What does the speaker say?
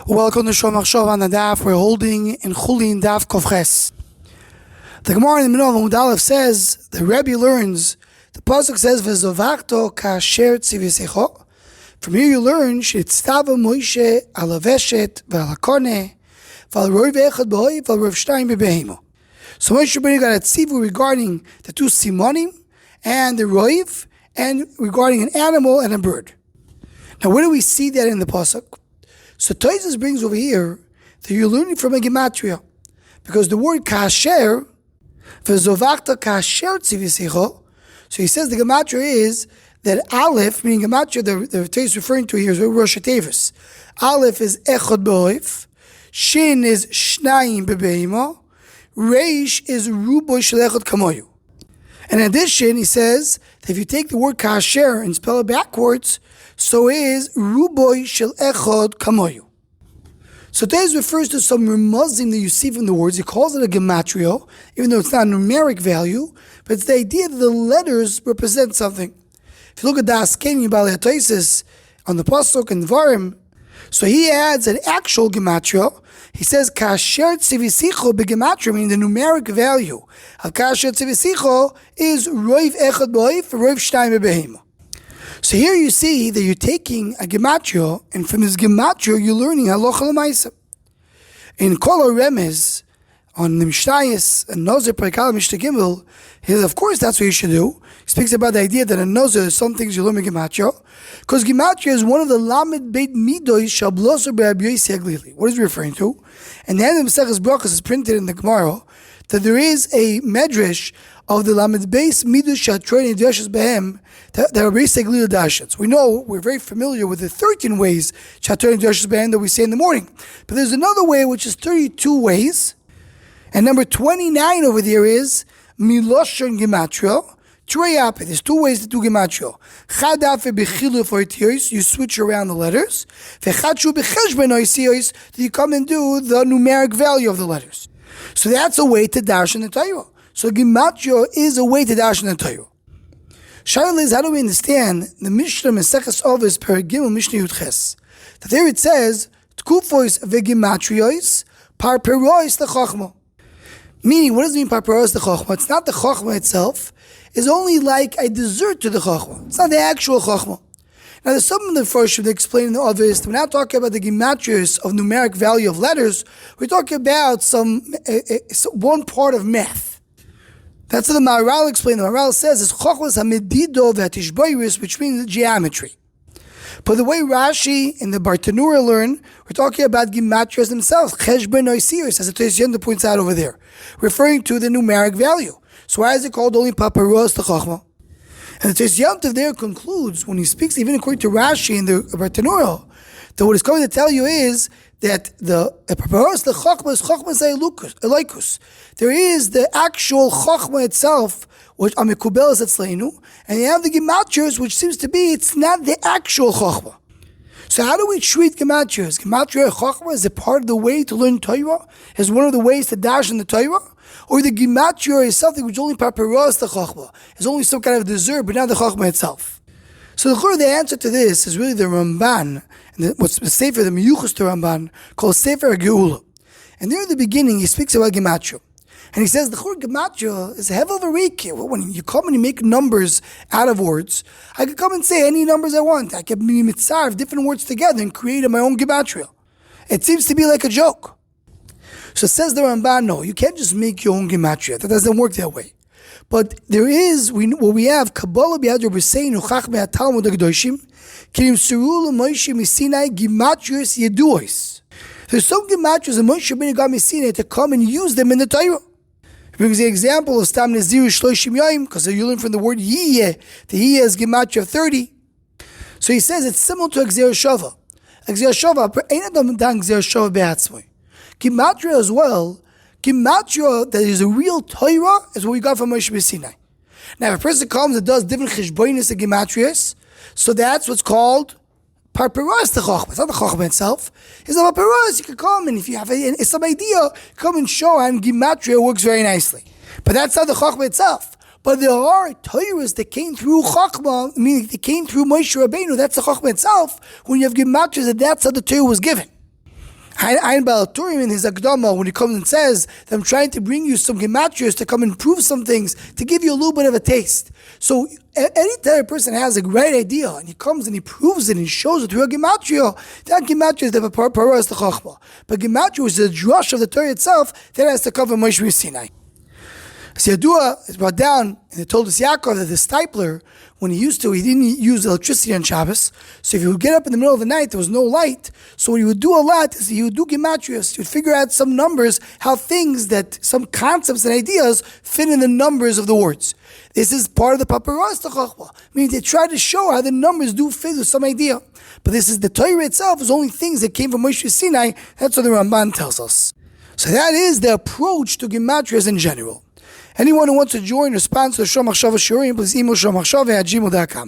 Welcome to Shom Achshov on the Daf. We're holding in Chulin Daf Kovches. The Gemara in the middle of Amud Aleph says, the Rebbe learns, the Pasuk says, V'zovachto kasher tzivisecho. From here you learn, Shetztava Moshe ala veshet v'ala koneh v'al rov echad b'hoi v'al rov shtayim b'behemo. So Moshe Rabbeinu got a tzivu regarding the two simonim and the rov, and regarding an animal and a bird. Now where do we see that in the Pasuk? So Tosfos brings over here that you're learning from a Gematria, because the word kasher, v'zovachta kasher tzivisecho, so he says the Gematria is that Aleph, meaning Gematria, the Tosfos is referring to here is Rosh Tevis. Aleph is echad b'oif, Shin is shnayim b'beimo, Reish is rubo shel echad kamoyu. In addition, he says that if you take the word kasher and spell it backwards, so is ruboy shel echad kamoyu. So Tosfos refers to some remuzim that you see from the words. He calls it a gematria, even though it's not a numeric value, but it's the idea that the letters represent something. If you look at the Askeni Balei Tosfos on the pasuk and Dvarim, so he adds an actual gematria. He says kasher tzivisicho begematria, meaning the numeric value of kasher tzivisicho is roiv echad b'oif, roiv shtayim b'behema. So here you see that you're taking a gematria, and from this gematria you're learning halacha l'maisa. In Kol HaRemez, on the Mishnayos and Nozer Perikal Mishnah Gimel, of course that's what you should do. He speaks about the idea that in Nozer there's some things you learn in gematria, because gematria is one of the lamed beit midois shabloser be'abyois yaglili. What is he referring to? And the end of Maseches Brachos is printed in the Gemara that there is a medrash of the lamed beis midois shatroin yidreshes behem that are basically dashets. We know, we're very familiar with the 13 ways shatroin yidreshes behem that we say in the morning, but there's another way which is 32 ways. And number 29 over there is Miloshon Gematria. There's two ways to do Gematria. Chadafe bechilu for itios, you switch around the letters. Vechadshu becheshben oisios, you come and do the numeric value of the letters. So that's a way to dash in the Torah. So Gematria is a way to dash in the Torah. Shaila is, how do we understand the Mishnah Meseches Avos Perigimel Mishnah Yudches? That there it says, Tkufois veGematrios, Parperois leChachma. Meaning, what does it mean Parperois leChachma? It's not the Chachma itself. It's only like a dessert to the Chachma. It's not the actual Chachma. Now, there's some of the first should explain the obvious. We're not talking about the Gematrias of numeric value of letters. We're talking about one part of math. That's what the Maharal explained. The Maharal says is Chachmas HaMedido VaTishboiris, which means geometry. But the way Rashi and the Bartanura learn, we're talking about Gematrias themselves, Cheshben Oisios, as the Tosfos points out over there, referring to the numeric value. So why is it called only Paparos the Chachma? And the Tosfos there concludes, when he speaks, even according to Rashi and the Bartanura, that what he's going to tell you is that the Paparos the Chachma is Chachma Elokus. There is the actual Chachma itself, which Amikubel is Etzleinu, and you have the Gematrias, which seems to be, it's not the actual Chachma. So how do we treat Gematrias? Gematria Chachma is a part of the way to learn Torah? Is one of the ways to dash in the Torah? Or the Gematria is something which only Paparos the Chachma, is only some kind of dessert, but not the Chachma itself? So the answer to this is really the Ramban, and what's the Sefer, the Miyuchas to Ramban, called Sefer Geula. And there in the beginning, he speaks about Gematria. And he says the Chur Gematria is a hevel variki. When you come and you make numbers out of words, I could come and say any numbers I want. I could be mitzarv different words together and create my own Gematria. It seems to be like a joke. So says the Ramban, no, you can't just make your own Gematria. That doesn't work that way. But there is, we have Kabbalah b'yad Rabbi Seinu Chachmei HaTalmud HaKadoshim Kirim Surul Moshe Misinai Gematrios Yeduos. There's some Gematrios that Moshe Rabbeinu got Misinai to come and use them in the Torah. He brings the example of Stam Nazir Shloshim Yom, because you learn from the word Yiyeh. The Yiyeh is Gematria 30. So he says it's similar to Gzera Shava. Gzera Shava, Ein Adam Dan Gzera Shava Be'atzmoi. Gematria as well, Gematria that is a real Torah is what we got from Moshe Sinai. Now, if a person comes and does different cheshbonis and Gematrias, so that's what's called Parperos the Chachma. It's not the Chachma itself. It's the Parperos. You can come and if you have some idea, come and show and Gematria works very nicely. But that's not the Chachma itself. But there are Torahs that came through Chachma, meaning they came through Moshe Rabbeinu. That's the Chachma itself. When you have Gematrias, that's how the Torah was given. Ein Balaturim in his Akdama, when he comes and says that I'm trying to bring you some gematrias to come and prove some things, to give you a little bit of a taste. So any time a person has a great idea and he comes and he proves it and he shows it through a gematria, that gematria is the parah is the chachma. But gematria is the drush of the Torah itself that has to cover Moshe Sinai. So Yadua is brought down, and it told us Yaakov that the stipler, when he didn't use electricity on Shabbos. So if he would get up in the middle of the night, there was no light. So what he would do a lot is he would do gematrias. He would figure out some numbers, how some concepts and ideas fit in the numbers of the words. This is part of the paparas tachachma. Meaning they try to show how the numbers do fit with some idea. But this is the Torah itself is only things that came from Moshe Sinai. That's what the Ramban tells us. So that is the approach to gematrias in general. Anyone who wants to join or sponsor the Shom Machshava Shiurim, please email shomachshava@gmail.com.